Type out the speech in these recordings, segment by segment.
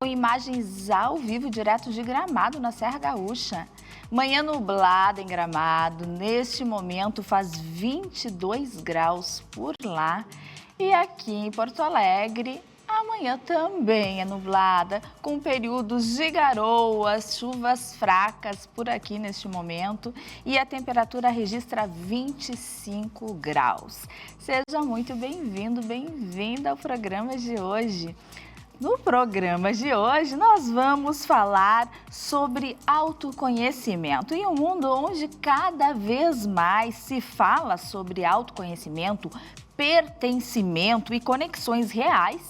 Imagens ao vivo, direto de Gramado, na Serra Gaúcha. Manhã nublada em Gramado, neste momento faz 22 graus por lá. E aqui em Porto Alegre, amanhã também é nublada, com períodos de garoas, chuvas fracas por aqui neste momento. E a temperatura registra 25 graus. Seja muito bem-vindo, bem-vinda ao programa de hoje. No programa de hoje, nós vamos falar sobre autoconhecimento. Em um mundo onde cada vez mais se fala sobre autoconhecimento, pertencimento e conexões reais,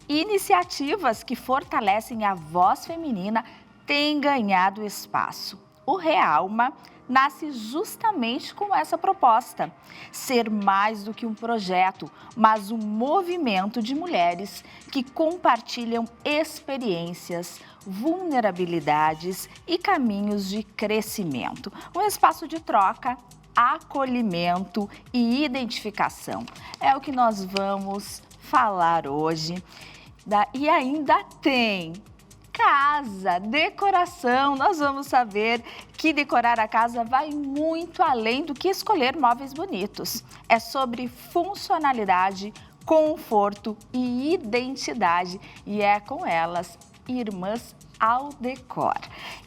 iniciativas que fortalecem a voz feminina têm ganhado espaço. O Realma nasce justamente com essa proposta: ser mais do que um projeto, mas um movimento de mulheres que compartilham experiências, vulnerabilidades e caminhos de crescimento. Um espaço de troca, acolhimento e identificação. É o que nós vamos falar hoje. E ainda tem casa, decoração. Nós vamos saber que decorar a casa vai muito além do que escolher móveis bonitos. É sobre funcionalidade, conforto e identidade. E é com elas, Irmãs ao Decor.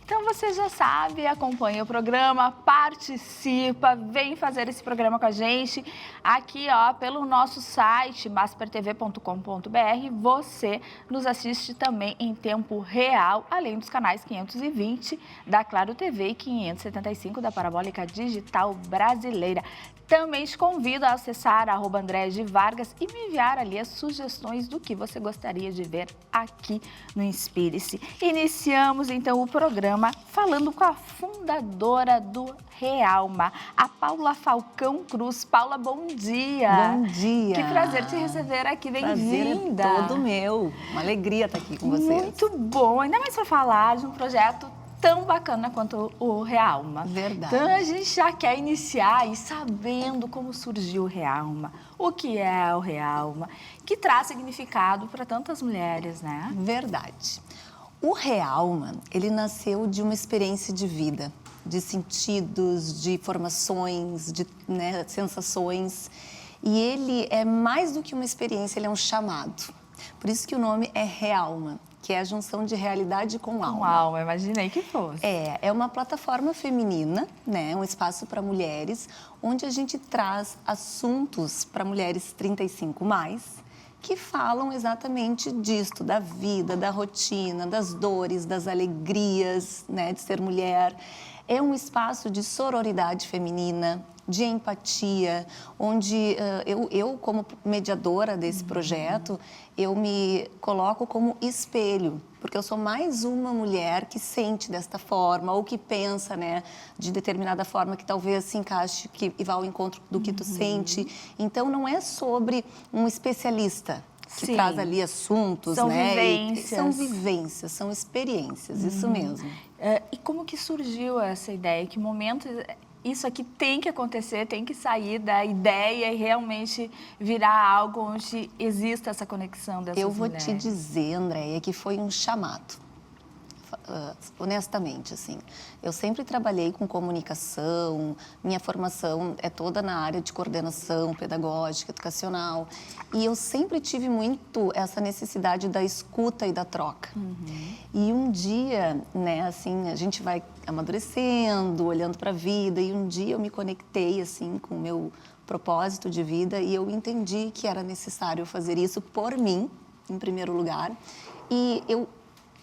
Então você já sabe, acompanha o programa, participa, vem fazer esse programa com a gente aqui, ó, pelo nosso site maspertv.com.br. Você nos assiste também em tempo real, além dos canais 520 da Claro TV e 575 da Parabólica Digital Brasileira. Também te convido a acessar @AndréaGvargas e me enviar ali as sugestões do que você gostaria de ver aqui no Inspire-se. Iniciamos então o programa falando com a fundadora do Realma, a Paula Falcão Cruz. Paula, bom dia. Bom dia. Que prazer te receber aqui, bem-vinda. Prazer é todo meu, uma alegria estar aqui com vocês. Muito bom, ainda mais para falar de um projeto tão bacana quanto o Realma. Verdade. Então a gente já quer iniciar aí sabendo como surgiu o Realma, o que é o Realma, que traz significado para tantas mulheres, né? Verdade. O Realma, ele nasceu de uma experiência de vida, de sentidos, de formações, de sensações. E ele é mais do que uma experiência, ele é um chamado. Por isso que o nome é Realma, que é a junção de realidade com alma. Com alma, imaginei que fosse. É uma plataforma feminina, né? Um espaço para mulheres, onde a gente traz assuntos para mulheres 35+, que falam exatamente disto, da vida, da rotina, das dores, das alegrias, né, de ser mulher. É um espaço de sororidade feminina, de empatia, onde eu como mediadora desse projeto, eu me coloco como espelho, porque eu sou mais uma mulher que sente desta forma ou que pensa, né, de determinada forma que talvez se encaixe e vá ao encontro do que tu sente. Então, não é sobre um especialista que traz ali assuntos, são né? Vivências. São vivências, são experiências, isso mesmo. E como que surgiu essa ideia? Que momento isso aqui tem que acontecer, tem que sair da ideia e realmente virar algo onde exista essa conexão dessas mulheres? Eu vou te dizer, Andréia, que foi um chamado. Honestamente, assim, eu sempre trabalhei com comunicação, minha formação é toda na área de coordenação pedagógica, educacional, e eu sempre tive muito essa necessidade da escuta e da troca. E um dia, né, assim, a gente vai amadurecendo, olhando para a vida, e um dia eu me conectei, assim, com o meu propósito de vida e eu entendi que era necessário fazer isso por mim, em primeiro lugar, e eu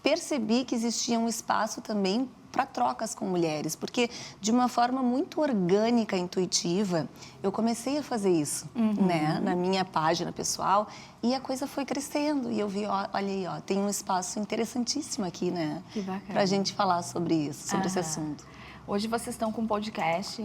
percebi que existia um espaço também para trocas com mulheres, porque de uma forma muito orgânica, intuitiva, eu comecei a fazer isso, né, na minha página pessoal, e a coisa foi crescendo, e eu vi, olha aí, ó, tem um espaço interessantíssimo aqui, né, para a gente falar sobre isso, sobre esse assunto. Hoje vocês estão com um podcast?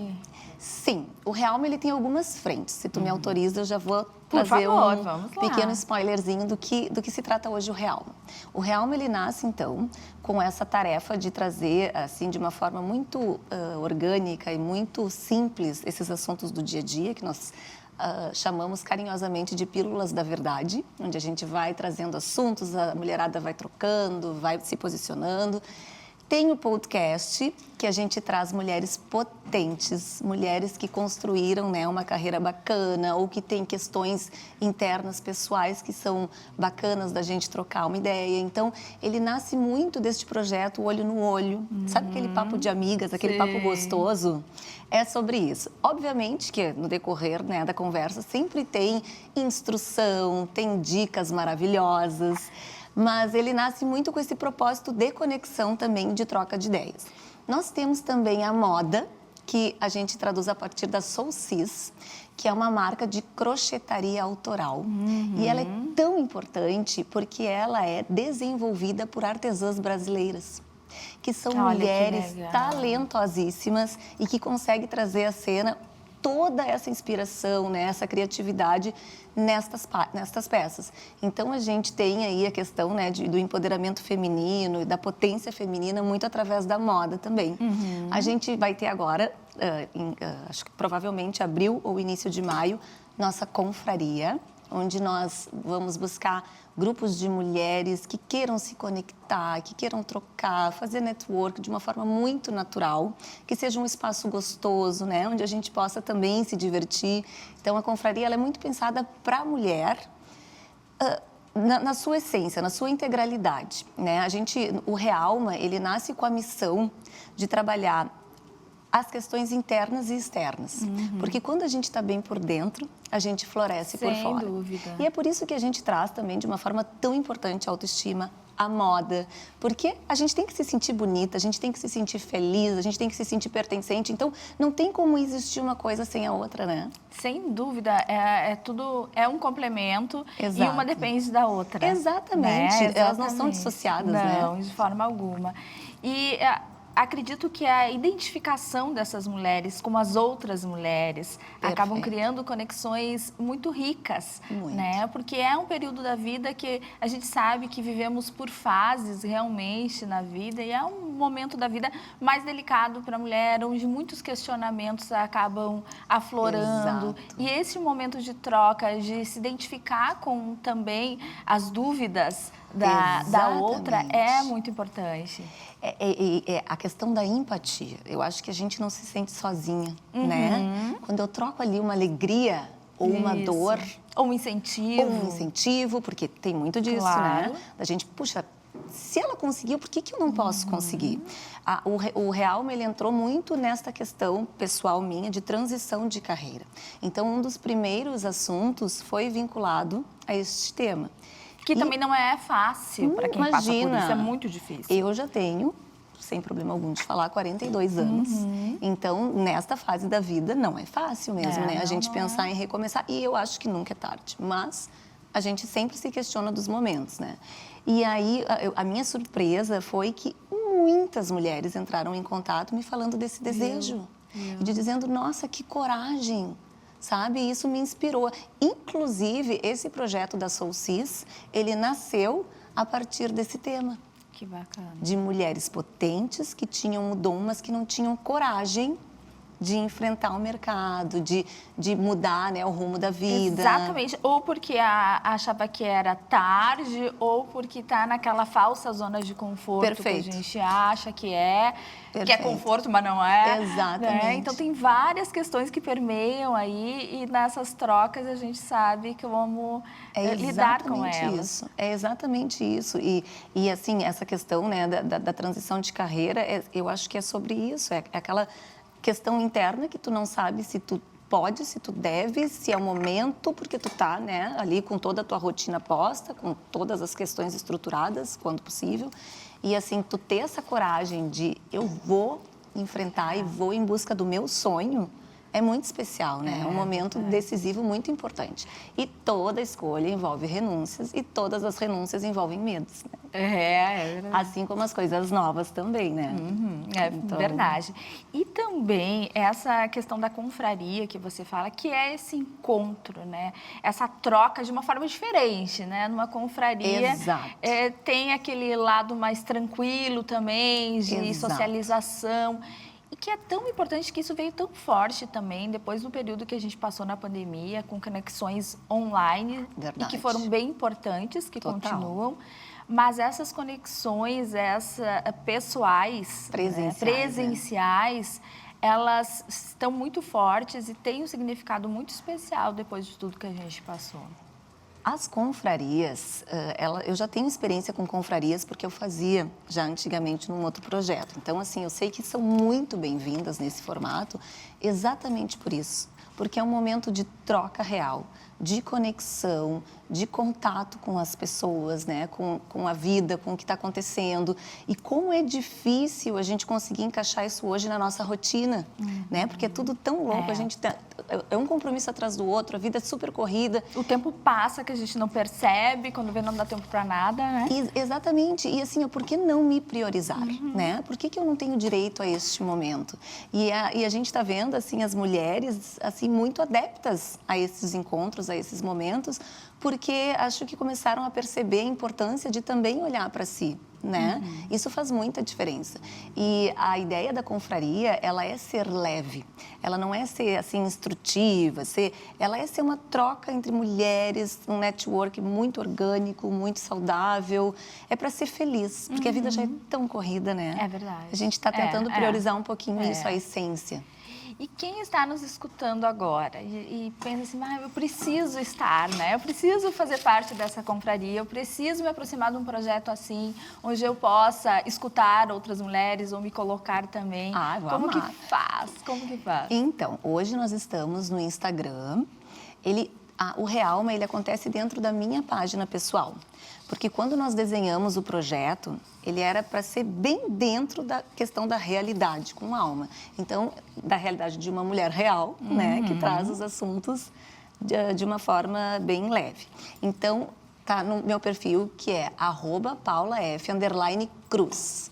Sim, o Realma ele tem algumas frentes. Se tu me autoriza, eu já vou trazer um pequeno spoilerzinho do que se trata hoje o Realma. O Realma ele nasce então com essa tarefa de trazer assim de uma forma muito orgânica e muito simples esses assuntos do dia a dia que nós chamamos carinhosamente de Pílulas da Verdade, onde a gente vai trazendo assuntos, a mulherada vai trocando, vai se posicionando. Tem o podcast, que a gente traz mulheres potentes, mulheres que construíram, né, uma carreira bacana ou que têm questões internas, pessoais, que são bacanas da gente trocar uma ideia. Então, ele nasce muito deste projeto Olho no Olho. Sabe aquele papo de amigas, aquele papo gostoso? É sobre isso. Obviamente que no decorrer, né, da conversa sempre tem instrução, tem dicas maravilhosas, mas ele nasce muito com esse propósito de conexão também, de troca de ideias. Nós temos também a moda, que a gente traduz a partir da Soulsis, que é uma marca de crochetaria autoral. E ela é tão importante porque ela é desenvolvida por artesãs brasileiras, que são mulheres talentosíssimas e que conseguem trazer à cena toda essa inspiração, né, essa criatividade nestas peças. Então, a gente tem aí a questão, né, do empoderamento feminino e da potência feminina muito através da moda também. A gente vai ter agora, acho que provavelmente abril ou início de maio, nossa confraria, onde nós vamos buscar grupos de mulheres que queiram se conectar, que queiram trocar, fazer network de uma forma muito natural, que seja um espaço gostoso, né, onde a gente possa também se divertir. Então, a confraria ela é muito pensada para a mulher, na sua essência, na sua integralidade, né? O Realma, ele nasce com a missão de trabalhar as questões internas e externas. Porque quando a gente está bem por dentro, a gente floresce por fora. Sem dúvida. E é por isso que a gente traz também, de uma forma tão importante, a autoestima, a moda. Porque a gente tem que se sentir bonita, a gente tem que se sentir feliz, a gente tem que se sentir pertencente. Então, não tem como existir uma coisa sem a outra, né? Sem dúvida. Tudo é um complemento. Exato. E uma depende da outra. Exatamente. Né? Elas não são dissociadas, né? Não, de forma alguma. E acredito que a identificação dessas mulheres com as outras mulheres acabam criando conexões muito ricas, né? Porque é um período da vida que a gente sabe que vivemos por fases realmente na vida e é um momento da vida mais delicado para a mulher, onde muitos questionamentos acabam aflorando. Exato. E esse momento de troca, de se identificar com também as dúvidas da outra é muito importante. A questão da empatia. Eu acho que a gente não se sente sozinha, né? Quando eu troco ali uma alegria ou uma dor... Ou um incentivo. Ou um incentivo, porque tem muito disso, né? A gente, puxa, se ela conseguiu, por que eu não posso conseguir? O Realma, ele entrou muito nesta questão pessoal minha de transição de carreira. Então, um dos primeiros assuntos foi vinculado a este tema. Que também não é fácil para quem passa por isso, é muito difícil. Eu já tenho, sem problema algum de falar, 42 anos. Então, nesta fase da vida, não é fácil mesmo, né? A gente pensar em recomeçar. E eu acho que nunca é tarde. Mas a gente sempre se questiona dos momentos, né? E aí, a minha surpresa foi que muitas mulheres entraram em contato me falando desse desejo. E de dizendo, nossa, que coragem! Sabe? Isso me inspirou. Inclusive, esse projeto da Soulsis, ele nasceu a partir desse tema. Que bacana. De mulheres potentes que tinham o dom, mas que não tinham coragem de enfrentar o mercado, de mudar, né, o rumo da vida. Exatamente. Ou porque achava que era tarde, ou porque está naquela falsa zona de conforto que a gente acha que é conforto, mas não é. Exatamente. Né? Então, tem várias questões que permeiam aí e nessas trocas a gente sabe que vamos lidar com elas. É exatamente isso. E assim, essa questão, né, da transição de carreira, eu acho que é sobre isso. É aquela questão interna que tu não sabe se tu pode, se tu deve, se é o momento, porque tu tá, né, ali com toda a tua rotina posta, com todas as questões estruturadas, quando possível. E assim, tu ter essa coragem de eu vou enfrentar e vou em busca do meu sonho, é muito especial, né? É um momento decisivo muito importante. E toda escolha envolve renúncias e todas as renúncias envolvem medos, né? É verdade. Assim como as coisas novas também, né? Então... verdade. E também essa questão da confraria que você fala, que é esse encontro, né? Essa troca de uma forma diferente, né? Numa confraria tem aquele lado mais tranquilo também, de socialização. E que é tão importante, que isso veio tão forte também depois do período que a gente passou na pandemia, com conexões online, Verdade. e que foram bem importantes, que Total. continuam. Mas essas conexões, pessoais, presenciais, elas estão muito fortes e têm um significado muito especial depois de tudo que a gente passou. As confrarias, eu já tenho experiência com confrarias porque eu fazia já antigamente num outro projeto. Então, assim, eu sei que são muito bem-vindas nesse formato exatamente por isso. Porque é um momento de troca real, de conexão, de contato com as pessoas, né? Com a vida, com o que está acontecendo. E como é difícil a gente conseguir encaixar isso hoje na nossa rotina, né? Porque é tudo tão louco, a gente é um compromisso atrás do outro, a vida é super corrida. O tempo passa que a gente não percebe, quando vê não dá tempo para nada, né? Exatamente. E assim, por que não me priorizar, né? Por que eu não tenho direito a este momento? E a gente está vendo, assim, as mulheres, assim, muito adeptas a esses encontros, a esses momentos, porque acho que começaram a perceber a importância de também olhar para si, né? Isso faz muita diferença. E a ideia da confraria, ela é ser leve. Ela não é ser, assim, instrutiva, ela é ser uma troca entre mulheres, um network muito orgânico, muito saudável. É para ser feliz, porque a vida já é tão corrida, né? É verdade. A gente está tentando priorizar um pouquinho isso, a essência. E quem está nos escutando agora e pensa assim, eu preciso estar, né? Eu preciso fazer parte dessa confraria, eu preciso me aproximar de um projeto assim, onde eu possa escutar outras mulheres ou me colocar também. Como que faz? Como que faz? Então, hoje nós estamos no Instagram. O Realma, ele acontece dentro da minha página pessoal. Porque quando nós desenhamos o projeto, ele era para ser bem dentro da questão da realidade com alma. Então, da realidade de uma mulher real, né? Que traz os assuntos de uma forma bem leve. Então, tá no meu perfil, que é @paulaf_cruz.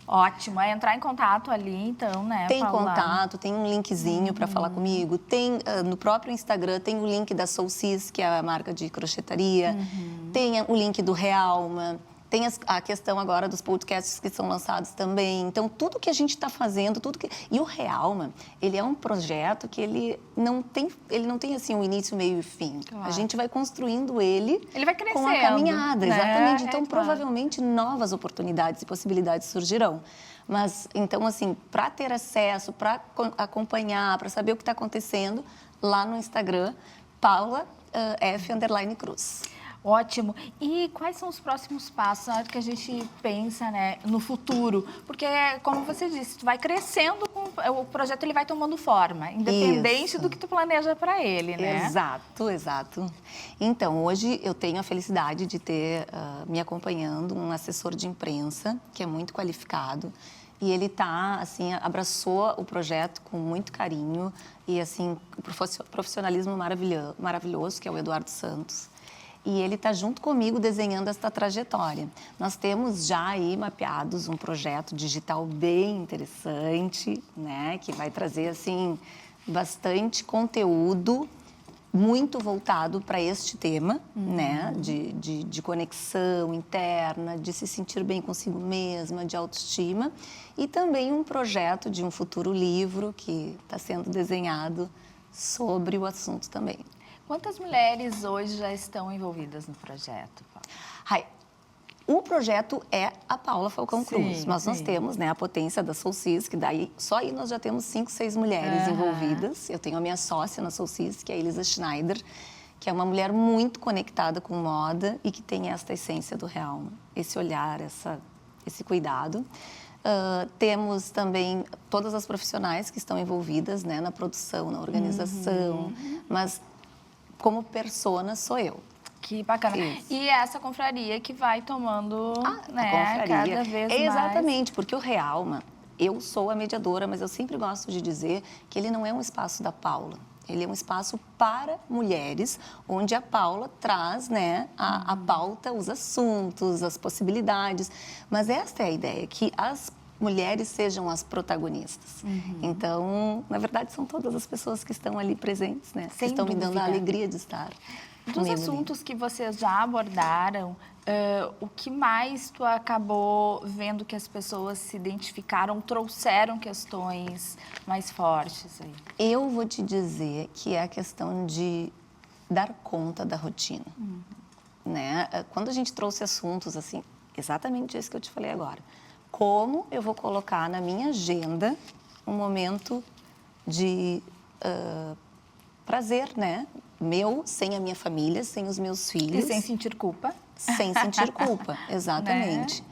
Ótimo, é entrar em contato ali, então, né, Tem Paula? contato, tem um linkzinho para falar comigo. Tem, no próprio Instagram, tem o link da Soulsis, que é a marca de crochetaria. Tem o link do Realma. Tem a questão agora dos podcasts que são lançados também. Então, tudo que a gente está fazendo, E o Realma, ele é um projeto que ele não tem assim, um início, meio e fim. Claro. A gente vai construindo ele vai crescendo, com a caminhada, né? exatamente. Então, provavelmente, novas oportunidades e possibilidades surgirão. Mas, então, assim, para ter acesso, para acompanhar, para saber o que está acontecendo, lá no Instagram, paulaf_cruz. Ótimo. E quais são os próximos passos na hora que a gente pensa, né, no futuro? Porque, como você disse, tu vai crescendo, o projeto ele vai tomando forma, independente do que tu planeja para ele, né? Exato. Então, hoje eu tenho a felicidade de ter me acompanhando um assessor de imprensa, que é muito qualificado. E ele assim, abraçou o projeto com muito carinho e, assim, o profissionalismo maravilhoso, que é o Eduardo Santos. E ele está junto comigo desenhando esta trajetória. Nós temos já aí mapeados um projeto digital bem interessante, né? Que vai trazer, assim, bastante conteúdo muito voltado para este tema, né? De conexão interna, de se sentir bem consigo mesma, de autoestima. E também um projeto de um futuro livro que está sendo desenhado sobre o assunto também. Quantas mulheres hoje já estão envolvidas no projeto, Paula? O projeto é a Paula Falcão Cruz. Nós temos, né, a potência da Soulsis, que daí, só aí nós já temos 5, 6 mulheres envolvidas. Eu tenho a minha sócia na Soulsis, que é a Elisa Schneider, que é uma mulher muito conectada com moda e que tem esta essência do real, esse olhar, esse cuidado. Temos também todas as profissionais que estão envolvidas, né, na produção, na organização, mas como persona sou eu. Que bacana. Isso. E essa confraria que vai tomando, né, cada vez mais. Exatamente, porque o Realma, eu sou a mediadora, mas eu sempre gosto de dizer que ele não é um espaço da Paula. Ele é um espaço para mulheres, onde a Paula traz, né, a pauta, os assuntos, as possibilidades. Mas esta é a ideia, que as mulheres sejam as protagonistas. Então, na verdade, são todas as pessoas que estão ali presentes, né? Que estão me dando a alegria de estar. Dos assuntos que vocês já abordaram, o que mais tu acabou vendo que as pessoas se identificaram, trouxeram questões mais fortes aí? Eu vou te dizer que é a questão de dar conta da rotina, né? Quando a gente trouxe assuntos assim, exatamente isso que eu te falei agora. Como eu vou colocar na minha agenda um momento de prazer, né? Meu, sem a minha família, sem os meus filhos. E sem sentir culpa. Sem sentir culpa, exatamente. Né?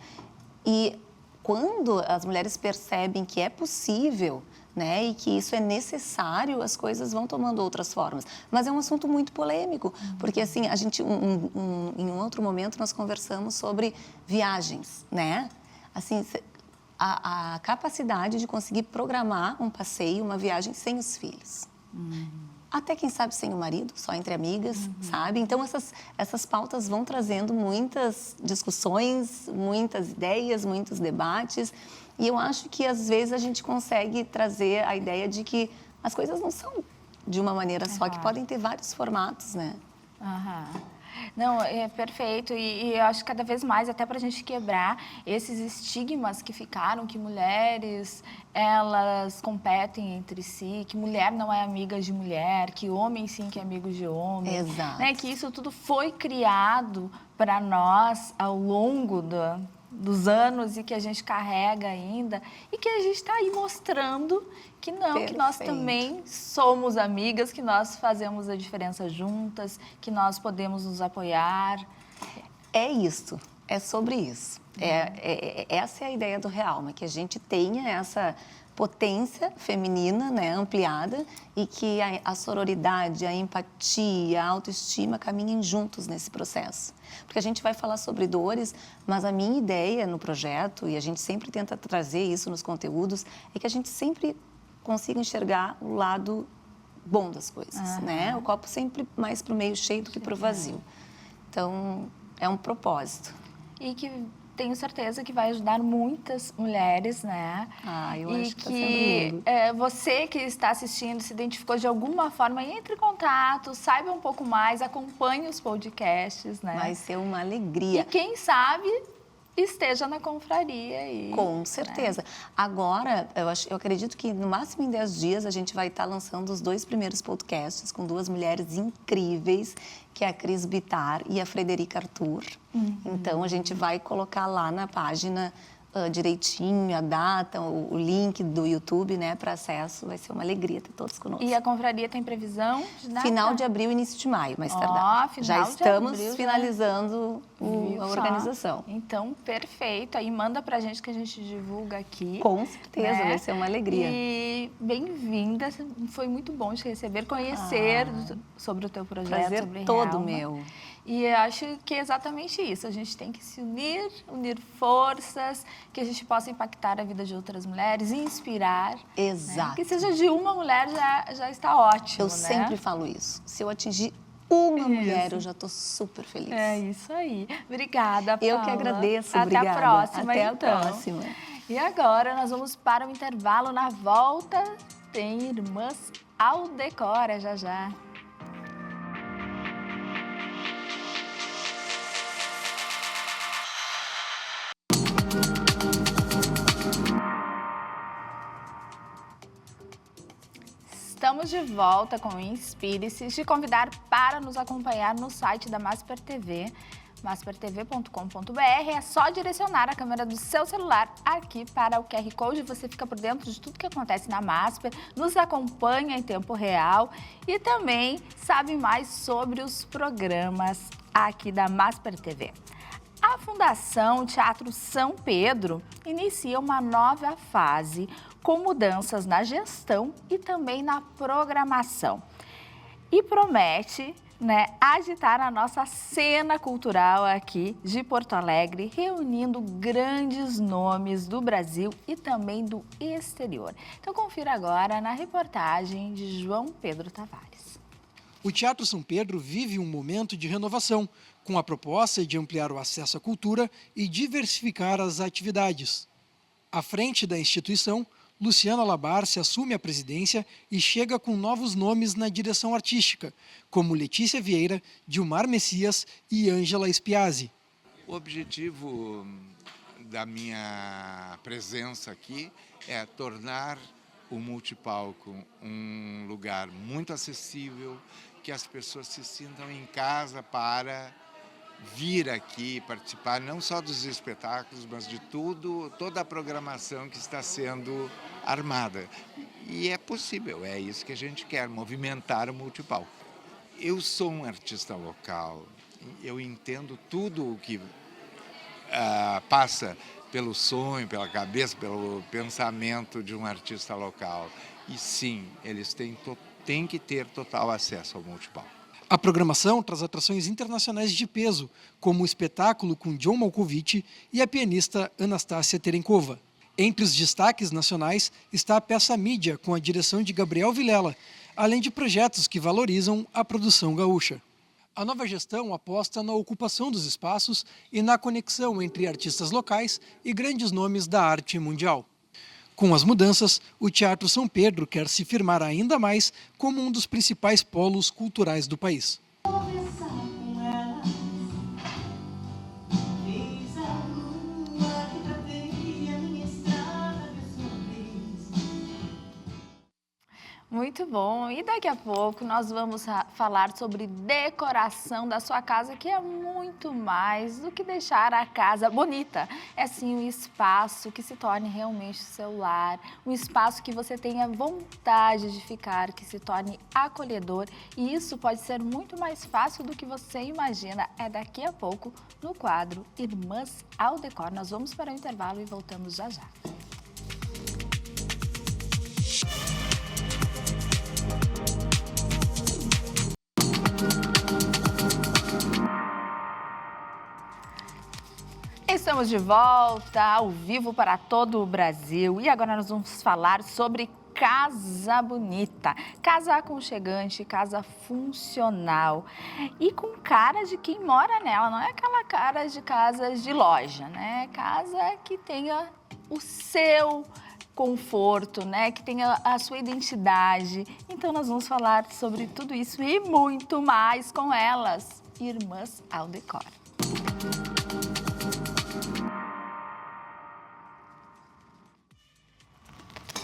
E quando as mulheres percebem que é possível, né, e que isso é necessário, as coisas vão tomando outras formas. Mas é um assunto muito polêmico, porque assim, a gente, em um outro momento, nós conversamos sobre viagens, né? Assim, a capacidade de conseguir programar um passeio, uma viagem sem os filhos. Até, quem sabe, sem o marido, só entre amigas, sabe? Então, essas pautas vão trazendo muitas discussões, muitas ideias, muitos debates. E eu acho que, às vezes, a gente consegue trazer a ideia de que as coisas não são de uma maneira só, que podem ter vários formatos, né? Não, é perfeito. E eu acho que cada vez mais, até para a gente quebrar esses estigmas que ficaram, que mulheres, elas competem entre si, que mulher não é amiga de mulher, que homem sim que é amigo de homem. Exato. Né? Que isso tudo foi criado para nós ao longo dos anos e que a gente carrega ainda e que a gente está aí mostrando que não, Perfeito. que nós também somos amigas, que nós fazemos a diferença juntas, que nós podemos nos apoiar. É isso, é sobre isso. Essa é a ideia do Realma, que a gente tenha essa potência feminina, né, ampliada, e que a sororidade, a empatia, a autoestima caminhem juntos nesse processo. Porque a gente vai falar sobre dores, mas a minha ideia no projeto, e a gente sempre tenta trazer isso nos conteúdos, é que a gente sempre consiga enxergar o lado bom das coisas, né? O copo sempre mais para o meio cheio do que para o vazio. Então, é um propósito. E que tenho certeza que vai ajudar muitas mulheres, né? Eu acho que está sendo lindo. Você que está assistindo, se identificou de alguma forma, entre em contato, saiba um pouco mais, acompanhe os podcasts, né? Vai ser uma alegria. E quem sabe esteja na confraria aí. Com certeza. Né? Agora, eu acredito que no máximo em 10 dias a gente vai estar lançando os 2 primeiros podcasts com 2 mulheres incríveis, que é a Cris Bittar e a Frederica Arthur. Então, a gente vai colocar lá na página direitinho a data, o link do YouTube, né, para acesso. Vai ser uma alegria ter todos conosco. E a confraria tem previsão de data? Final de abril, início de maio, mais tardar. Já estamos finalizando a organização. Então, perfeito. Aí manda pra gente que a gente divulga aqui. Com certeza, né? Vai ser uma alegria. E bem-vinda. Foi muito bom te receber, conhecer sobre o teu projeto. Prazer sobre todo Realma. meu. E eu acho que é exatamente isso. A gente tem que se unir forças, que a gente possa impactar a vida de outras mulheres, inspirar. Exato. Né? Que seja de uma mulher já está ótimo, Eu sempre falo isso. Se eu atingir uma mulher, eu já estou super feliz. É isso aí. Obrigada, Paula. Eu que agradeço. Até obrigada. a próxima, Até então. a próxima. E agora nós vamos para o intervalo. Na volta tem Irmãs ao Decora já. Estamos de volta com o Inspire-se. Te convidar para nos acompanhar no site da Masper TV, maspertv.com.br. É só direcionar a câmera do seu celular aqui para o QR Code. Você fica por dentro de tudo que acontece na Masper, nos acompanha em tempo real e também sabe mais sobre os programas aqui da Masper TV. A Fundação Teatro São Pedro inicia uma nova fase com mudanças na gestão e também na programação. E promete, agitar a nossa cena cultural aqui de Porto Alegre, reunindo grandes nomes do Brasil e também do exterior. Então confira agora na reportagem de João Pedro Tavares. O Teatro São Pedro vive um momento de renovação, com a proposta de ampliar o acesso à cultura e diversificar as atividades. À frente da instituição, Luciana Labarce assume a presidência e chega com novos nomes na direção artística, como Letícia Vieira, Dilmar Messias e Ângela Spiazzi. O objetivo da minha presença aqui é tornar o multipalco um lugar muito acessível, que as pessoas se sintam em casa para vir aqui participar não só dos espetáculos, mas de toda a programação que está sendo armada. E é possível, é isso que a gente quer, movimentar o multipalco. Eu sou um artista local, eu entendo tudo o que passa pelo sonho, pela cabeça, pelo pensamento de um artista local. E sim, eles têm que ter total acesso ao multipalco. A programação traz atrações internacionais de peso, como o espetáculo com John Malkovich e a pianista Anastácia Terenkova. Entre os destaques nacionais está a peça Mídia, com a direção de Gabriel Vilela, além de projetos que valorizam a produção gaúcha. A nova gestão aposta na ocupação dos espaços e na conexão entre artistas locais e grandes nomes da arte mundial. Com as mudanças, o Teatro São Pedro quer se firmar ainda mais como um dos principais polos culturais do país. Muito bom. E daqui a pouco nós vamos falar sobre decoração da sua casa, que é muito mais do que deixar a casa bonita. É sim um espaço que se torne realmente seu lar, um espaço que você tenha vontade de ficar, que se torne acolhedor. E isso pode ser muito mais fácil do que você imagina. É daqui a pouco no quadro Irmãs ao Decor. Nós vamos para o intervalo e voltamos já já. Estamos de volta, ao vivo para todo o Brasil. E agora nós vamos falar sobre casa bonita, casa aconchegante, casa funcional e com cara de quem mora nela. Não é aquela cara de casas de loja, né? Casa que tenha o seu conforto, né? Que tenha a sua identidade. Então nós vamos falar sobre tudo isso e muito mais com elas, Irmãs ao Decor.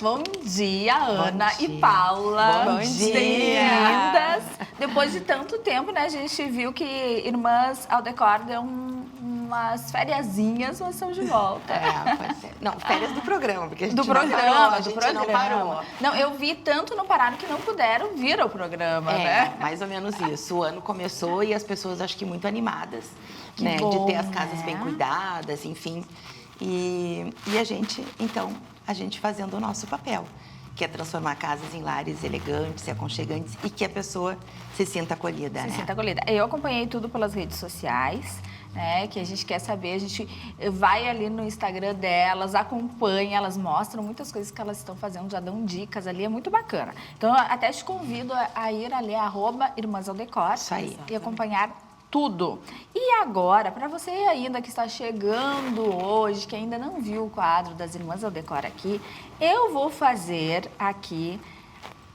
Bom dia, Ana e Paula. Bom dia. Bem-vindas. Depois de tanto tempo, né, a gente viu que Irmãs ao Decor deu umas fériasinhas, mas estão de volta. Pode ser. Não, férias do programa, porque a gente do não programa, parou, a do gente programa. não parou. Não, eu vi tanto não pararam que não puderam vir ao programa, né? Mais ou menos isso. O ano começou e as pessoas acho que muito animadas, né? bom, de ter as casas né? bem cuidadas, enfim. E a gente, então, fazendo o nosso papel, que é transformar casas em lares elegantes e aconchegantes e que a pessoa se sinta acolhida, né? Se sinta acolhida. Eu acompanhei tudo pelas redes sociais, né, que a gente quer saber, a gente vai ali no Instagram delas, acompanha, elas mostram muitas coisas que elas estão fazendo, já dão dicas ali, é muito bacana. Então, eu até te convido a ir ali, @Irmãs ao Decor, Isso aí. e acompanhar tudo. E agora, para você ainda que está chegando hoje, que ainda não viu o quadro das Irmãs ao Decor aqui, eu vou fazer aqui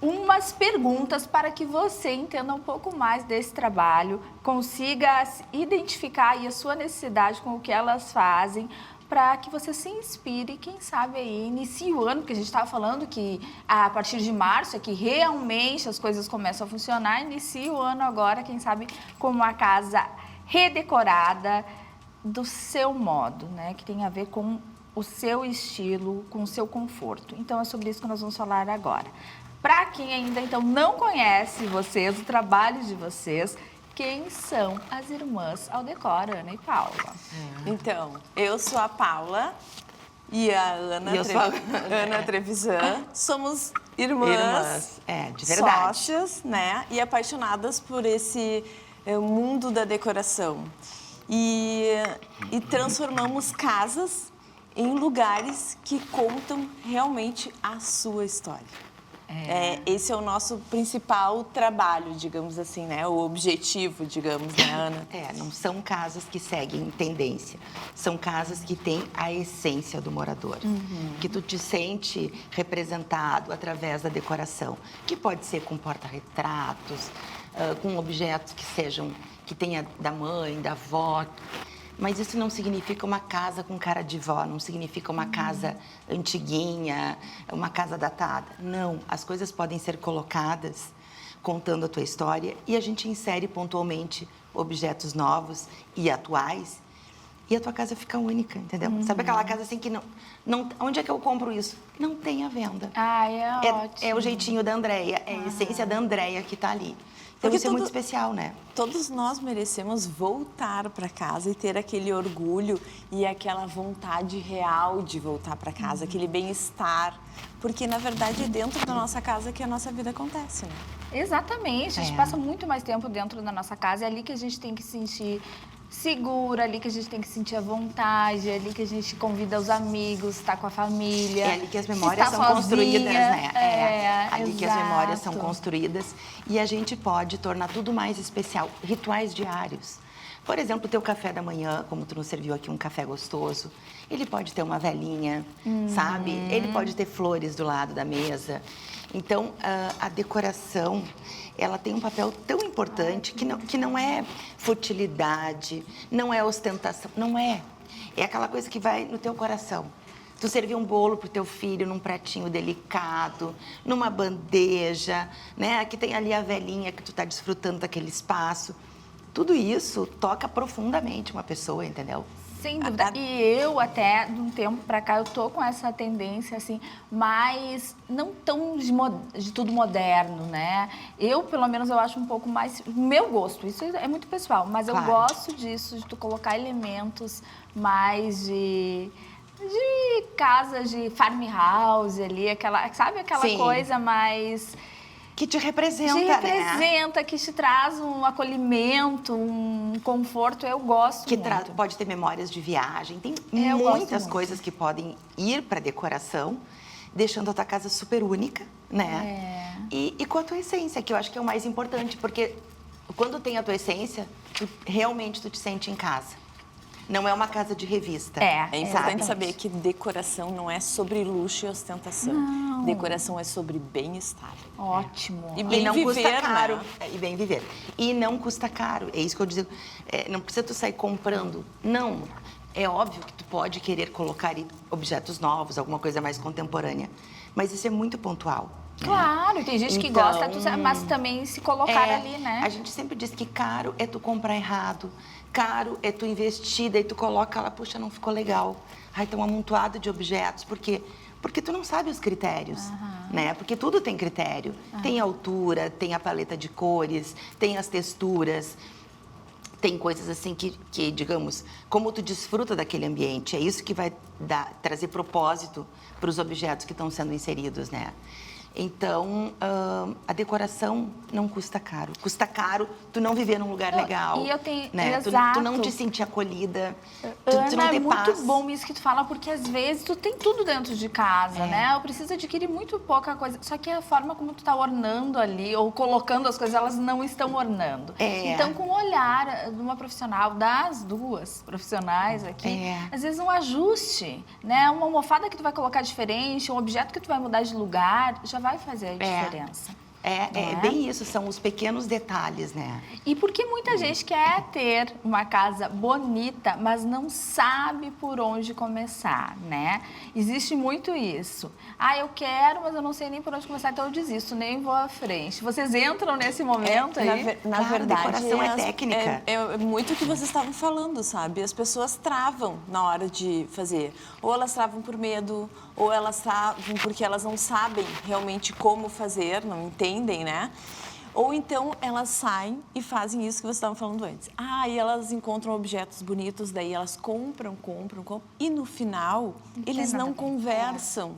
umas perguntas para que você entenda um pouco mais desse trabalho, consiga identificar aí a sua necessidade com o que elas fazem, para que você se inspire, quem sabe aí inicie o ano, porque a gente estava falando que a partir de março é que realmente as coisas começam a funcionar, inicie o ano agora, quem sabe com uma casa redecorada do seu modo, né, que tem a ver com o seu estilo, com o seu conforto. Então é sobre isso que nós vamos falar agora. Para quem ainda então não conhece vocês, o trabalho de vocês, quem são as Irmãs ao Decor, Ana e Paula? Então, eu sou a Paula e a Ana, E eu sou a Ana Trevisan. Somos irmãs, de verdade. sócias, né? E apaixonadas por esse mundo da decoração. E transformamos casas em lugares que contam realmente a sua história. Esse é o nosso principal trabalho, digamos assim, né? O objetivo, digamos, né, Ana? Não são casas que seguem tendência. São casas que têm a essência do morador. Que tu te sente representado através da decoração. Que pode ser com porta-retratos, com objetos que tenha da mãe, da avó. Mas isso não significa uma casa com cara de vó, não significa uma casa antiguinha, uma casa datada. Não, as coisas podem ser colocadas contando a tua história e a gente insere pontualmente objetos novos e atuais e a tua casa fica única, entendeu? Sabe aquela casa assim que não... Onde é que eu compro isso? Não tem à venda. Ótimo. É o jeitinho da Andréia, é a essência da Andréia que está ali. Então, isso é muito especial, né? Todos nós merecemos voltar para casa e ter aquele orgulho e aquela vontade real de voltar para casa, aquele bem-estar. Porque, na verdade, é dentro da nossa casa que a nossa vida acontece, né? Exatamente. A gente passa muito mais tempo dentro da nossa casa. É ali que a gente tem que se sentir segura, ali que a gente tem que sentir a vontade, é ali que a gente convida os amigos, está com a família. É ali que as memórias são construídas, né? Ali que as exato. memórias são construídas e a gente pode tornar tudo mais especial. Rituais diários. Por exemplo, o teu café da manhã, como tu nos serviu aqui um café gostoso, ele pode ter uma velinha, sabe? Ele pode ter flores do lado da mesa. Então, a decoração, ela tem um papel tão importante que não é futilidade, não é ostentação, não é. É aquela coisa que vai no teu coração. Tu servir um bolo pro teu filho num pratinho delicado, numa bandeja, né? Que tem ali a velinha que tu tá desfrutando daquele espaço. Tudo isso toca profundamente uma pessoa, entendeu? Sem dúvida. E eu até, de um tempo pra cá, eu tô com essa tendência, assim, mas não tão de tudo moderno, né? Eu, pelo menos, eu acho um pouco mais... Meu gosto, isso é muito pessoal, mas eu gosto disso, de tu colocar elementos mais de casas de farmhouse ali, sabe aquela coisa mais... Que te representa, né? Que te traz um acolhimento, um conforto, eu gosto muito. Pode ter memórias de viagem, tem muitas coisas que podem ir para decoração, deixando a tua casa super única, né? E com a tua essência, que eu acho que é o mais importante, porque quando tem a tua essência, realmente tu te sente em casa. Não é uma casa de revista. É importante saber que decoração não é sobre luxo e ostentação. Não. Decoração é sobre bem-estar. Ótimo. E bem não viver, custa caro. né? E bem viver. E não custa caro. É isso que eu digo. Não precisa tu sair comprando. Não. É óbvio que tu pode querer colocar objetos novos, alguma coisa mais contemporânea. Mas isso é muito pontual. Claro, tem gente que gosta, mas também se colocar ali, né? A gente sempre diz que caro é tu comprar errado. Caro é tu investir, daí tu coloca lá, puxa, não ficou legal. Aí tá um amontoado de objetos, por quê? Porque tu não sabe os critérios, né? Porque tudo tem critério. Tem altura, tem a paleta de cores, tem as texturas, tem coisas assim que, digamos, como tu desfruta daquele ambiente, é isso que vai trazer propósito para os objetos que estão sendo inseridos, né? Então, a decoração não custa caro. Custa caro tu não viver num lugar legal. E eu tenho... Né? Exato. Tu não te sentir acolhida. Ana, tu não ter é muito paz. bom isso que tu fala, porque às vezes tu tem tudo dentro de casa, né? Eu preciso adquirir muito pouca coisa. Só que a forma como tu tá ornando ali, ou colocando as coisas, elas não estão ornando. Então, com o olhar de uma profissional, das duas profissionais aqui, às vezes um ajuste, né? Uma almofada que tu vai colocar diferente, um objeto que tu vai mudar de lugar, já vai fazer a diferença. É bem isso, são os pequenos detalhes, né? E porque muita gente quer ter uma casa bonita, mas não sabe por onde começar, né? Existe muito isso. Eu quero, mas eu não sei nem por onde começar, então eu desisto, nem vou à frente. Vocês entram nesse momento aí? Na verdade, decoração é técnica. É muito o que vocês estavam falando, sabe? As pessoas travam na hora de fazer. Ou elas travam por medo, ou elas travam porque elas não sabem realmente como fazer, não entendem, né? Ou então elas saem e fazem isso que vocês estavam falando antes. E elas encontram objetos bonitos, daí elas compram. E no final, eles não conversam.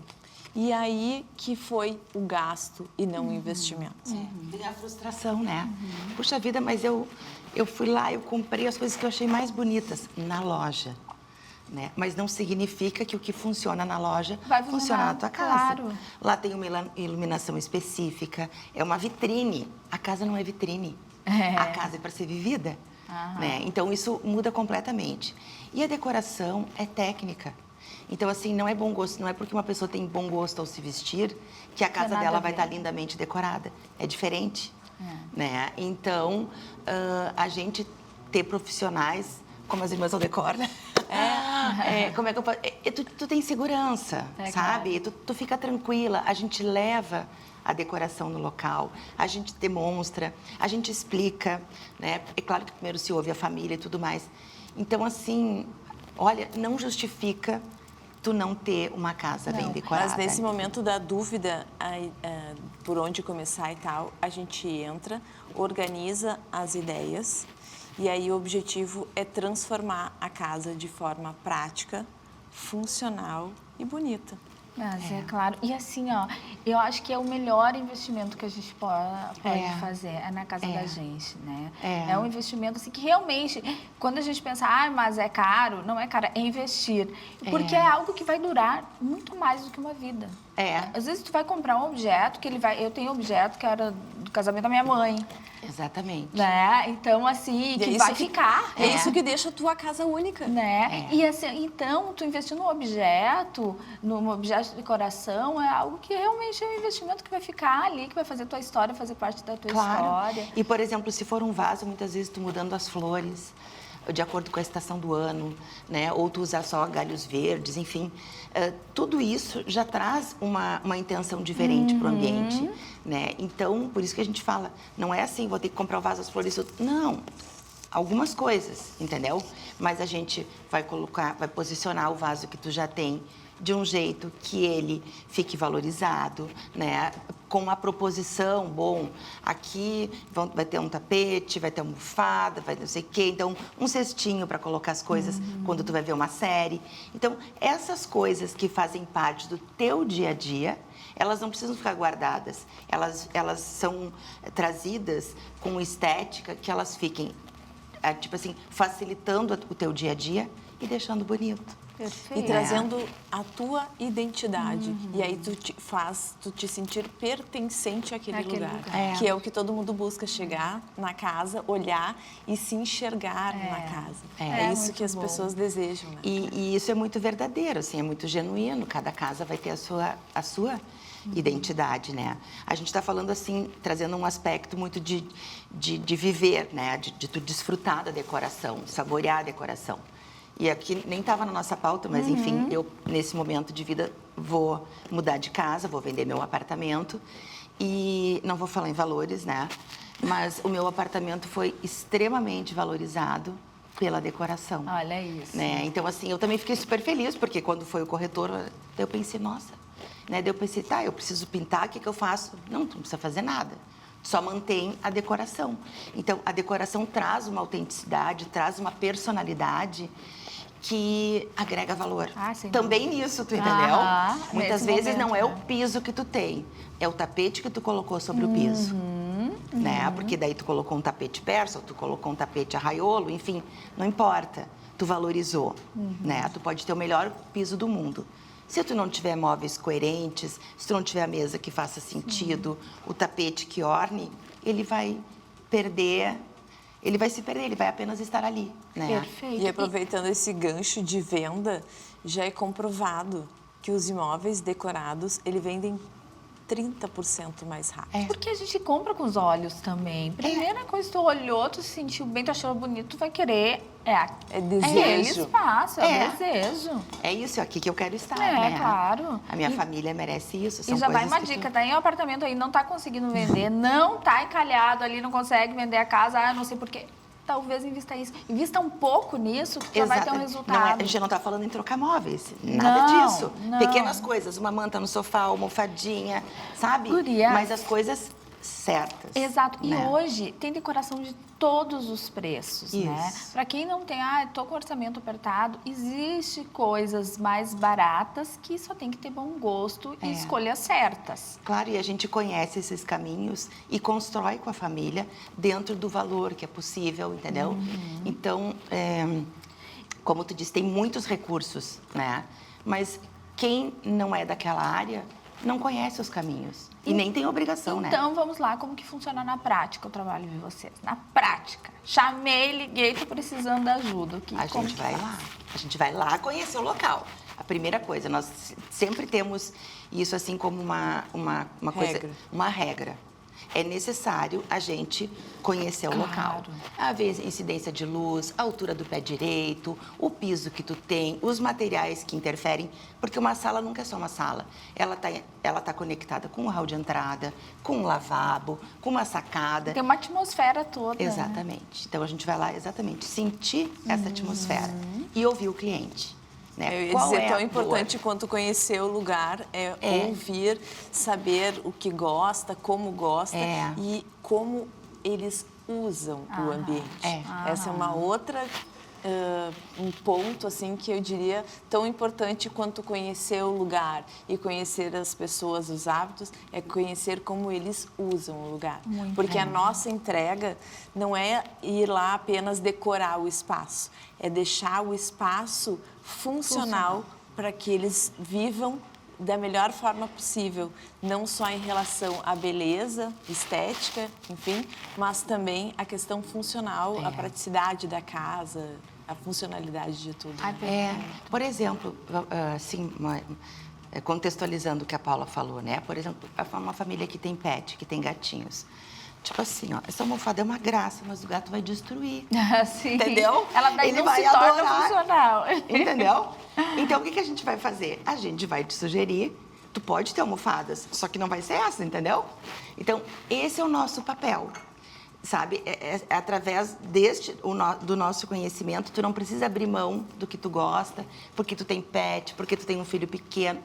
E aí que foi o gasto e não o investimento. Tem a frustração, né? Puxa vida, mas eu fui lá, eu comprei as coisas que eu achei mais bonitas na loja. né? Mas não significa que o que funciona na loja Vai funciona funcionar, na tua casa. claro. Lá tem uma iluminação específica, é uma vitrine. A casa não é vitrine. A casa é para ser vivida, né? Então isso muda completamente. E a decoração é técnica. Então, assim, não é bom gosto, não é porque uma pessoa tem bom gosto ao se vestir que a casa nada dela a vai ver. estar lindamente decorada. É diferente, né? Então, a gente ter profissionais como as irmãs do decor, né? Como é que eu posso... Tu tem segurança, sabe? Tu fica tranquila. A gente leva a decoração no local, a gente demonstra, a gente explica, né? É claro que primeiro se ouve a família e tudo mais. Então, assim, olha, não justifica tu não ter uma casa bem decorada. Mas nesse momento da dúvida por onde começar e tal, a gente entra, organiza as ideias e aí o objetivo é transformar a casa de forma prática, funcional e bonita. Mas é claro. E assim, ó, eu acho que é o melhor investimento que a gente pode fazer é na casa da gente, né? É um investimento assim que realmente, quando a gente pensa, mas é caro, não é caro, é investir. Porque é algo que vai durar muito mais do que uma vida. Às vezes tu vai comprar um objeto que eu tenho um objeto que era do casamento da minha mãe. Exatamente. Né? Então, assim, que vai ficar. É isso que deixa a tua casa única. Né? E assim, então, tu investir num objeto de decoração, é algo que realmente é um investimento que vai ficar ali, que vai fazer a tua história, fazer parte da tua história. E, por exemplo, se for um vaso, muitas vezes tu mudando as flores de acordo com a estação do ano, né? Ou tu usar só galhos verdes, enfim. Tudo isso já traz uma intenção diferente para o ambiente, né? Então, por isso que a gente fala, não é assim, vou ter que comprar o vaso, as flores... Não, algumas coisas, entendeu? Mas a gente vai posicionar o vaso que tu já tem de um jeito que ele fique valorizado, né? Com uma proposição, bom, aqui vai ter um tapete, vai ter almofada, vai não sei o quê. Então, um cestinho para colocar as coisas quando tu vai ver uma série. Então, essas coisas que fazem parte do teu dia a dia, elas não precisam ficar guardadas. Elas são trazidas com estética que elas fiquem, tipo assim, facilitando o teu dia a dia e deixando bonito. Perfeito. E trazendo a tua identidade. E aí tu te sentir pertencente àquele lugar. Que é o que todo mundo busca, chegar na casa, olhar e se enxergar na casa. É isso que as pessoas desejam, né? E isso é muito verdadeiro, assim, é muito genuíno. Cada casa vai ter a sua identidade, né? A gente está falando assim, trazendo um aspecto muito de viver, né? De tu desfrutar da decoração, saborear a decoração. E aqui nem estava na nossa pauta, mas enfim, eu nesse momento de vida vou mudar de casa, vou vender meu apartamento e não vou falar em valores, né? Mas o meu apartamento foi extremamente valorizado pela decoração. Olha isso. Né? Então, assim, eu também fiquei super feliz, porque quando foi o corretor, eu pensei, nossa, né? Daí eu pensei, tá, eu preciso pintar, o que eu faço? Não, tu não precisa fazer nada. Só mantém a decoração. Então, a decoração traz uma autenticidade, traz uma personalidade que agrega valor. Também nisso, tu entendeu? Muitas vezes não é o piso que tu tem, é o tapete que tu colocou sobre o piso. Né? Porque daí tu colocou um tapete persa, ou tu colocou um tapete arraiolo, enfim, não importa. Tu valorizou, né? Tu pode ter o melhor piso do mundo. Se tu não tiver móveis coerentes, se tu não tiver a mesa que faça sentido, o tapete que orne, ele vai perder... Ele vai se perder, ele vai apenas estar ali, né? Perfeito. E aproveitando esse gancho de venda, já é comprovado que os imóveis decorados, eles vendem 30% mais rápido. Porque a gente compra com os olhos também. Primeira coisa, tu olhou, tu se sentiu bem, tu achou bonito, tu vai querer... É desejo. É espaço, é desejo. É isso, é aqui que eu quero estar, né? né? Claro. A minha família merece isso. E já vai uma dica, tá em um apartamento aí, não tá conseguindo vender, não tá encalhado ali, não consegue vender a casa, não sei por quê. Talvez invista isso. Invista um pouco nisso, que já vai ter um resultado. A gente não tá falando em trocar móveis, nada disso. Não. Pequenas coisas, uma manta no sofá, almofadinha, sabe? Guria. Mas as coisas certas. Exato. E né? hoje tem decoração de todos os preços, né? Isso. Para quem não tem, tô com orçamento apertado, existe coisas mais baratas que só tem que ter bom gosto e escolhas certas. Claro, e a gente conhece esses caminhos e constrói com a família dentro do valor que é possível, entendeu? Então, como tu disse, tem muitos recursos, né? Mas quem não é daquela área não conhece os caminhos e nem tem obrigação, né? Então, vamos lá, como que funciona na prática o trabalho de vocês? Na prática. Chamei, liguei, tô precisando de ajuda. A gente vai lá. A gente vai lá conhecer o local. A primeira coisa, nós sempre temos isso assim como uma coisa, uma regra. É necessário a gente conhecer o local. A ver a incidência de luz, a altura do pé direito, o piso que tu tem, os materiais que interferem, porque uma sala nunca é só uma sala. Ela tá conectada com o hall de entrada, com um lavabo, com uma sacada. Tem uma atmosfera toda. Exatamente. Então a gente vai lá exatamente sentir essa atmosfera e ouvir o cliente. Né? Eu ia Qual dizer, é tão a importante quanto conhecer o lugar é ouvir, saber o que gosta, como gosta e como eles usam o ambiente. Essa é uma outra um ponto assim que eu diria tão importante quanto conhecer o lugar e conhecer as pessoas, os hábitos, é conhecer como eles usam o lugar. Porque a nossa entrega não é ir lá apenas decorar o espaço, é deixar o espaço funcional para que eles vivam da melhor forma possível, não só em relação à beleza, estética, enfim, mas também a questão funcional, a praticidade da casa, a funcionalidade de tudo. Por exemplo, assim, contextualizando o que a Paula falou, né? Por exemplo, uma família que tem pet, que tem gatinhos. Tipo assim, ó, essa almofada é uma graça, mas o gato vai destruir. Sim. Entendeu? Ela daí Ele não vai se torna adorar. funcional. Entendeu? Então, o que a gente vai fazer? A gente vai te sugerir, tu pode ter almofadas, só que não vai ser essa, entendeu? Então, esse é o nosso papel, sabe? É através do nosso conhecimento, tu não precisa abrir mão do que tu gosta, porque tu tem pet, porque tu tem um filho pequeno.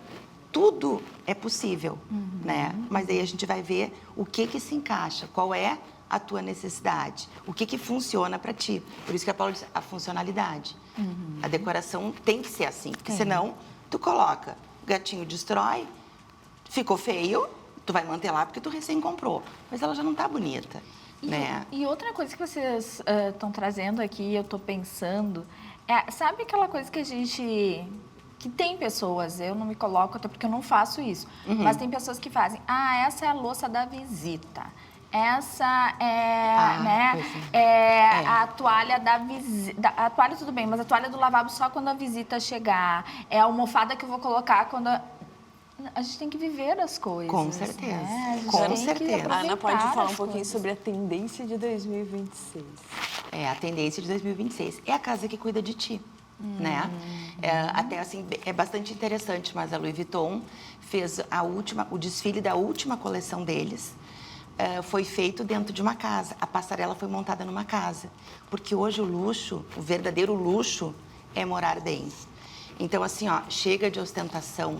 Tudo é possível, né? Mas aí a gente vai ver o que se encaixa, qual é a tua necessidade, o que funciona para ti. Por isso que a Paula disse, a funcionalidade. A decoração tem que ser assim, porque senão tu coloca, o gatinho destrói, ficou feio, tu vai manter lá porque tu recém comprou, mas ela já não tá bonita, né? E outra coisa que vocês estão trazendo aqui, eu tô pensando, sabe aquela coisa que a gente... Que tem pessoas, eu não me coloco até porque eu não faço isso, mas tem pessoas que fazem, essa é a louça da visita, essa a toalha da visita, a toalha tudo bem, mas a toalha do lavabo só quando a visita chegar, é a almofada que eu vou colocar quando... A gente tem que viver as coisas. Com certeza, né? com certeza. A Ana pode falar um pouquinho coisas. sobre a tendência de 2026. A tendência de 2026 é a casa que cuida de ti. Né? Até assim, é bastante interessante, mas a Louis Vuitton fez o desfile da última coleção deles, foi feito dentro de uma casa. A passarela foi montada numa casa, porque hoje o luxo, o verdadeiro luxo, é morar bem. Então, assim, ó, chega de ostentação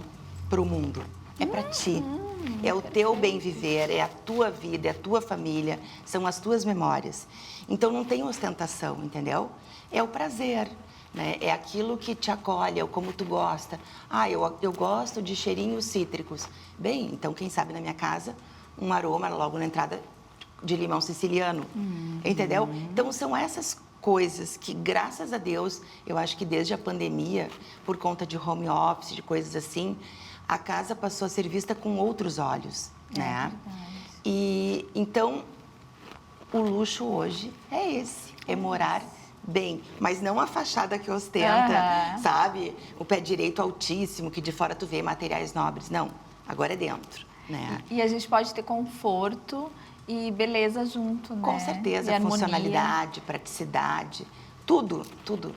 para o mundo. É para ti. É o teu bem viver, é a tua vida, é a tua família, são as tuas memórias. Então, não tem ostentação, entendeu? É o prazer. Né? É aquilo que te acolhe, é como tu gosta. Eu gosto de cheirinhos cítricos. Bem, então, quem sabe na minha casa, um aroma logo na entrada de limão siciliano. Entendeu? Então, são essas coisas que, graças a Deus, eu acho que desde a pandemia, por conta de home office, de coisas assim, a casa passou a ser vista com outros olhos. Né? E, então, o luxo hoje é esse, é morar bem, mas não a fachada que ostenta, sabe? O pé direito altíssimo, que de fora tu vê materiais nobres. Não, agora é dentro, né? E a gente pode ter conforto e beleza junto, né? Com certeza, e funcionalidade, praticidade, tudo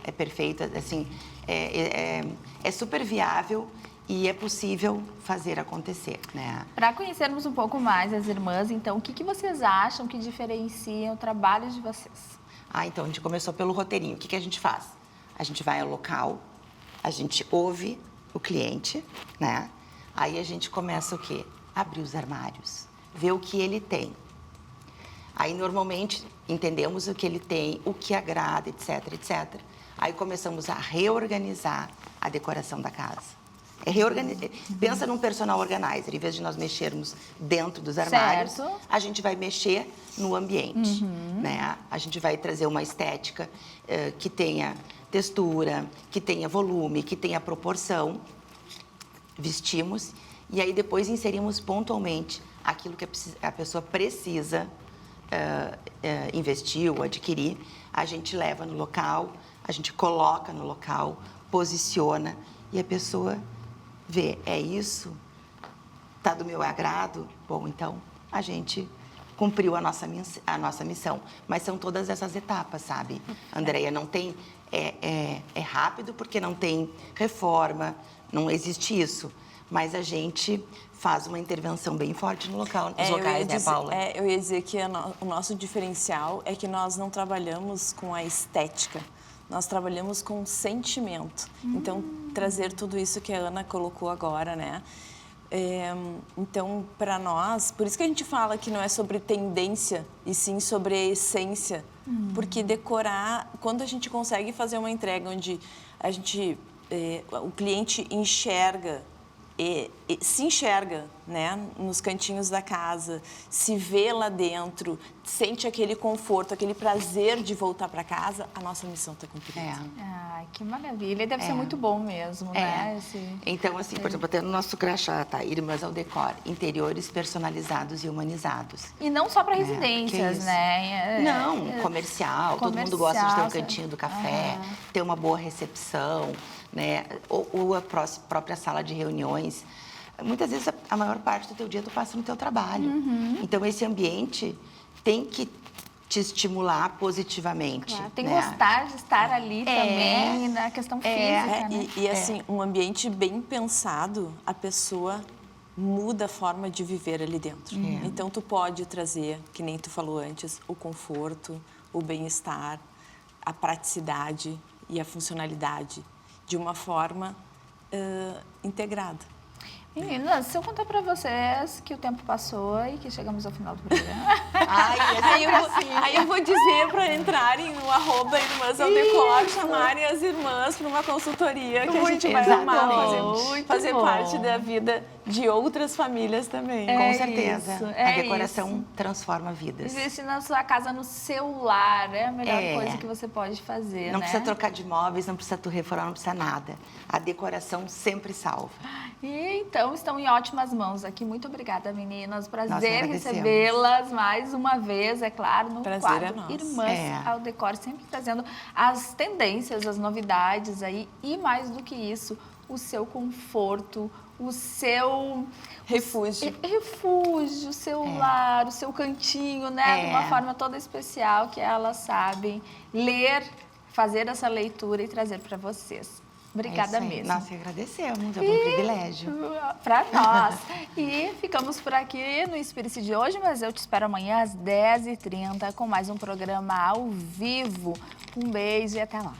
é perfeito, assim, é super viável e é possível fazer acontecer, né? Para conhecermos um pouco mais as irmãs, então, o que vocês acham que diferencia o trabalho de vocês? Então, a gente começou pelo roteirinho. O que a gente faz? A gente vai ao local, a gente ouve o cliente, né? Aí a gente começa o quê? Abrir os armários, ver o que ele tem. Aí, normalmente, entendemos o que ele tem, o que agrada, etc, etc. Aí começamos a reorganizar a decoração da casa. Pensa num personal organizer. Em vez de nós mexermos dentro dos armários, Certo. a gente vai mexer no ambiente. Né? A gente vai trazer uma estética que tenha textura, que tenha volume, que tenha proporção. Vestimos e aí depois inserimos pontualmente aquilo que a pessoa precisa investir ou adquirir. A gente leva no local, a gente coloca no local, posiciona e a pessoa vê, é isso? Tá do meu agrado? Bom, então a gente cumpriu a nossa missão. Mas são todas essas etapas, sabe? Andréia, não tem... É rápido porque não tem reforma, não existe isso. Mas a gente faz uma intervenção bem forte no local, nos locais, né, Paula? Eu ia dizer que o nosso diferencial é que nós não trabalhamos com a estética, nós trabalhamos com sentimento. Então, trazer tudo isso que a Ana colocou agora, né? Então, para nós, por isso que a gente fala que não é sobre tendência, e sim sobre a essência. Porque decorar, quando a gente consegue fazer uma entrega onde o cliente enxerga, se enxerga, né, nos cantinhos da casa, se vê lá dentro, sente aquele conforto, aquele prazer de voltar para casa, a nossa missão está cumprida. Ai, que maravilha. E deve ser muito bom mesmo, né? Então, assim, por exemplo, até no nosso crachá, tá? Irmãs ao Decor, interiores personalizados e humanizados. E não só para residências, né? Não, comercial. Todo mundo gosta de ter um cantinho do café, ter uma boa recepção, né? Ou a própria sala de reuniões. Muitas vezes a maior parte do teu dia tu passa no teu trabalho. Então esse ambiente tem que te estimular positivamente. Claro, tem né? que gostar de estar ali também na questão física, né? E assim, um ambiente bem pensado, a pessoa muda a forma de viver ali dentro. Então tu pode trazer, que nem tu falou antes, o conforto, o bem-estar, a praticidade e a funcionalidade de uma forma integrada. Meninas, se eu contar pra vocês que o tempo passou e que chegamos ao final do programa. Aí eu vou dizer para entrarem no @irmãsaldecor, chamarem as irmãs para uma consultoria que a gente vai amar fazer parte da vida de outras famílias também. Com certeza. Isso, a decoração transforma vidas. Investir na sua casa, no seu lar, é a melhor coisa que você pode fazer, Não né? precisa trocar de móveis, não precisa tu reformar, não precisa nada. A decoração sempre salva. E então estão em ótimas mãos aqui. Muito obrigada, meninas. Prazer agradecemos. recebê-las mais uma vez, é claro, no Prazer quadro é nosso. Irmãs ao Decor, sempre trazendo as tendências, as novidades aí e mais do que isso, o seu conforto, o seu Refúgio. o seu lar, o seu cantinho, né? De uma forma toda especial que elas sabem ler, fazer essa leitura e trazer para vocês. Obrigada mesmo. Nós que agradecemos, é um privilégio. Para nós. E ficamos por aqui no Inspire-se de hoje, mas eu te espero amanhã às 10h30 com mais um programa ao vivo. Um beijo e até lá.